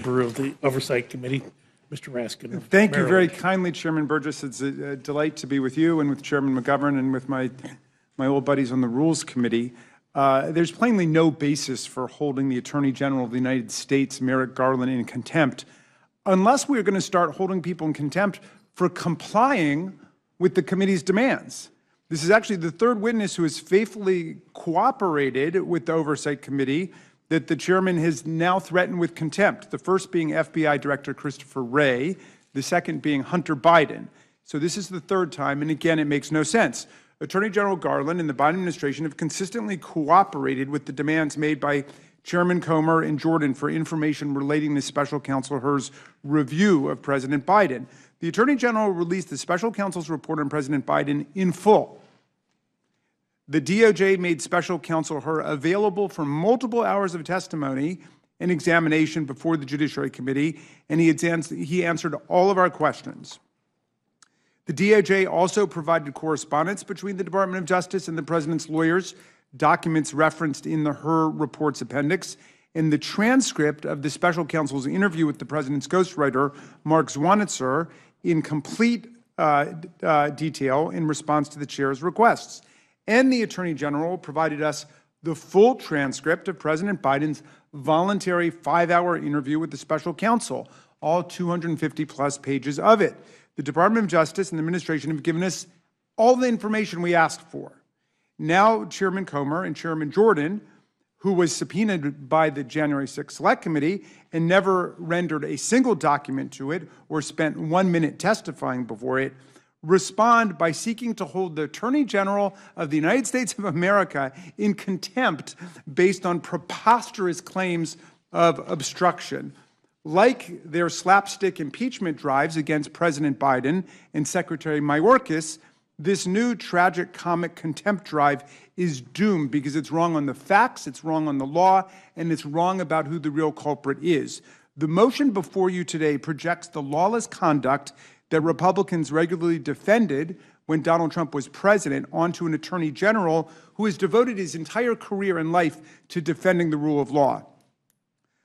Member of the Oversight Committee, Mr. Raskin. Thank you very kindly, Chairman Burgess. It's a delight to be with you and with Chairman McGovern and with my old buddies on the Rules Committee. There's plainly no basis for holding the Attorney General of the United States, Merrick Garland, in contempt, unless we're going to start holding people in contempt for complying with the committee's demands. This is actually the third witness who has faithfully cooperated with the Oversight Committee that the chairman has now threatened with contempt, the first being FBI Director Christopher Wray, the second being Hunter Biden. So this is the third time, and again, it makes no sense. Attorney General Garland and the Biden administration have consistently cooperated with the demands made by Chairman Comer and Jordan for information relating to Special Counsel Herr's review of President Biden. The Attorney General released the Special Counsel's report on President Biden in full. The DOJ made Special Counsel Herr available for multiple hours of testimony and examination before the Judiciary Committee, and he answered all of our questions. The DOJ also provided correspondence between the Department of Justice and the President's lawyers, documents referenced in the Herr report's appendix, and the transcript of the Special Counsel's interview with the President's ghostwriter, Mark Zwanitzer, in complete detail in response to the chair's requests. And the Attorney General provided us the full transcript of President Biden's voluntary 5-hour interview with the Special Counsel, all 250-plus pages of it. The Department of Justice and the administration have given us all the information we asked for. Now, Chairman Comer and Chairman Jordan, who was subpoenaed by the January 6th Select Committee and never rendered a single document to it or spent 1 minute testifying before it, respond by seeking to hold the Attorney General of the United States of America in contempt based on preposterous claims of obstruction. Like their slapstick impeachment drives against President Biden and Secretary Mayorkas, this new tragic comic contempt drive is doomed because it's wrong on the facts, it's wrong on the law, and it's wrong about who the real culprit is. The motion before you today projects the lawless conduct that Republicans regularly defended when Donald Trump was president onto an attorney general who has devoted his entire career and life to defending the rule of law.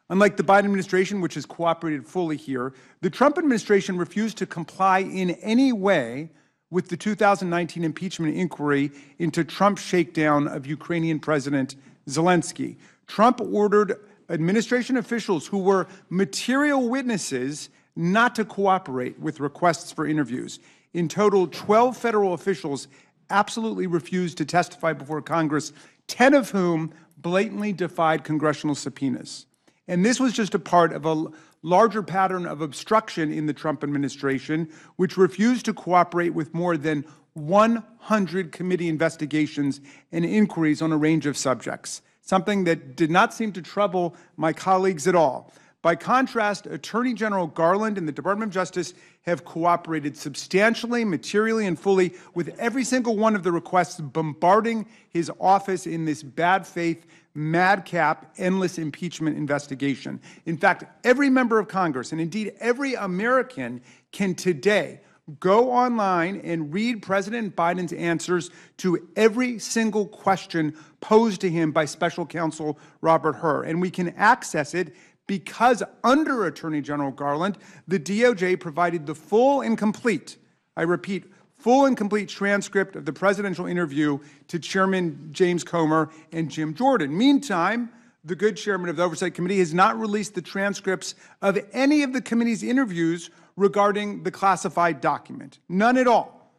Unlike the Biden administration, which has cooperated fully here, the Trump administration refused to comply in any way with the 2019 impeachment inquiry into Trump's shakedown of Ukrainian President Zelensky. Trump ordered administration officials who were material witnesses not to cooperate with requests for interviews. In total, 12 federal officials absolutely refused to testify before Congress, 10 of whom blatantly defied congressional subpoenas. And this was just a part of a larger pattern of obstruction in the Trump administration, which refused to cooperate with more than 100 committee investigations and inquiries on a range of subjects, something that did not seem to trouble my colleagues at all. By contrast, Attorney General Garland and the Department of Justice have cooperated substantially, materially, and fully with every single one of the requests bombarding his office in this bad faith, madcap, endless impeachment investigation. In fact, every member of Congress, and indeed every American, can today go online and read President Biden's answers to every single question posed to him by Special Counsel Robert Hur. And we can access it because under Attorney General Garland, the DOJ provided the full and complete, I repeat, full and complete transcript of the presidential interview to Chairman James Comer and Jim Jordan. Meantime, the good chairman of the Oversight Committee has not released the transcripts of any of the committee's interviews regarding the classified document. None at all.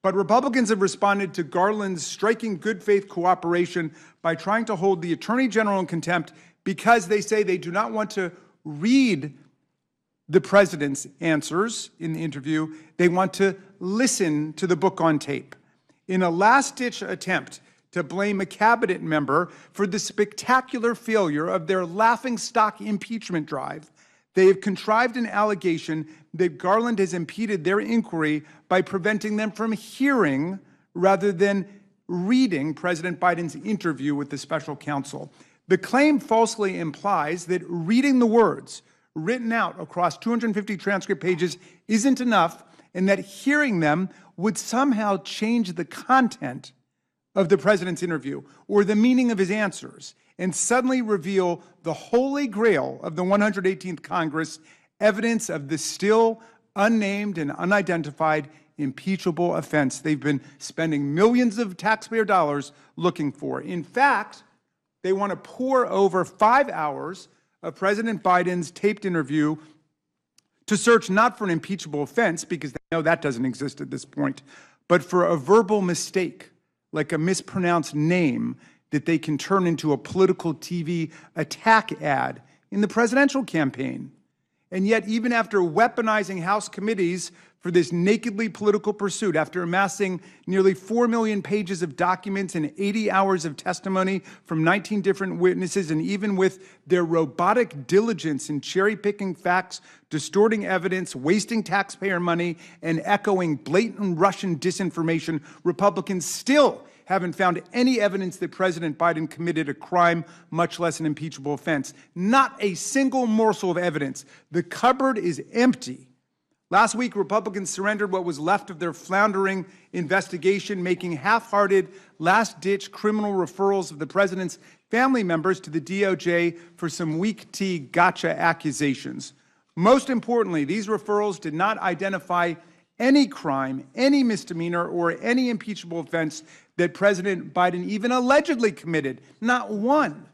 But Republicans have responded to Garland's striking good faith cooperation by trying to hold the Attorney General in contempt because they say they do not want to read the president's answers in the interview. They want to listen to the book on tape. In a last-ditch attempt to blame a cabinet member for the spectacular failure of their laughingstock impeachment drive, they have contrived an allegation that Garland has impeded their inquiry by preventing them from hearing rather than reading President Biden's interview with the special counsel. The claim falsely implies that reading the words written out across 250 transcript pages isn't enough, and that hearing them would somehow change the content of the president's interview or the meaning of his answers. and suddenly reveal the holy grail of the 118th Congress, evidence of the still unnamed and unidentified impeachable offense they've been spending millions of taxpayer dollars looking for. In fact, they want to pour over 5 hours of President Biden's taped interview to search not for an impeachable offense, because they know that doesn't exist at this point, but for a verbal mistake, like a mispronounced name that they can turn into a political TV attack ad in the presidential campaign. And yet, even after weaponizing House committees for this nakedly political pursuit, after amassing nearly 4 million pages of documents and 80 hours of testimony from 19 different witnesses, and even with their robotic diligence in cherry-picking facts, distorting evidence, wasting taxpayer money, and echoing blatant Russian disinformation, Republicans still haven't found any evidence that President Biden committed a crime, much less an impeachable offense. Not a single morsel of evidence. The cupboard is empty. Last week, Republicans surrendered what was left of their floundering investigation, making half-hearted, last-ditch criminal referrals of the president's family members to the DOJ for some weak-tea gotcha accusations. Most importantly, these referrals did not identify any crime, any misdemeanor, or any impeachable offense that President Biden even allegedly committed. Not one.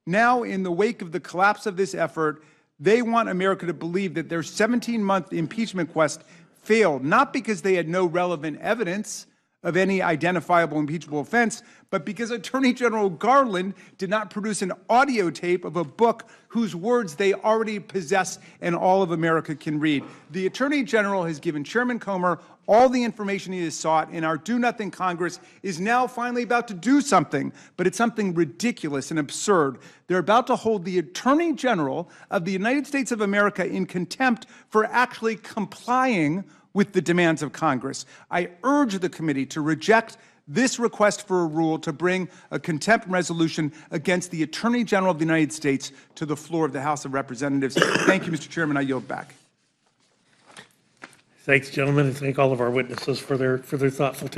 Now, in the wake of the collapse of this effort, they want America to believe that their 17-month impeachment quest failed, not because they had no relevant evidence of any identifiable impeachable offense, but because Attorney General Garland did not produce an audio tape of a book whose words they already possess and all of America can read. The Attorney General has given Chairman Comer all the information he has sought, and our do-nothing Congress is now finally about to do something, but it's something ridiculous and absurd. They're about to hold the Attorney General of the United States of America in contempt for actually complying with the demands of Congress. I urge the committee to reject this request for a rule to bring a contempt resolution against the Attorney General of the United States to the floor of the House of Representatives. Thank you, Mr. Chairman. I yield back. Thanks, gentlemen, and thank all of our witnesses for their thoughtful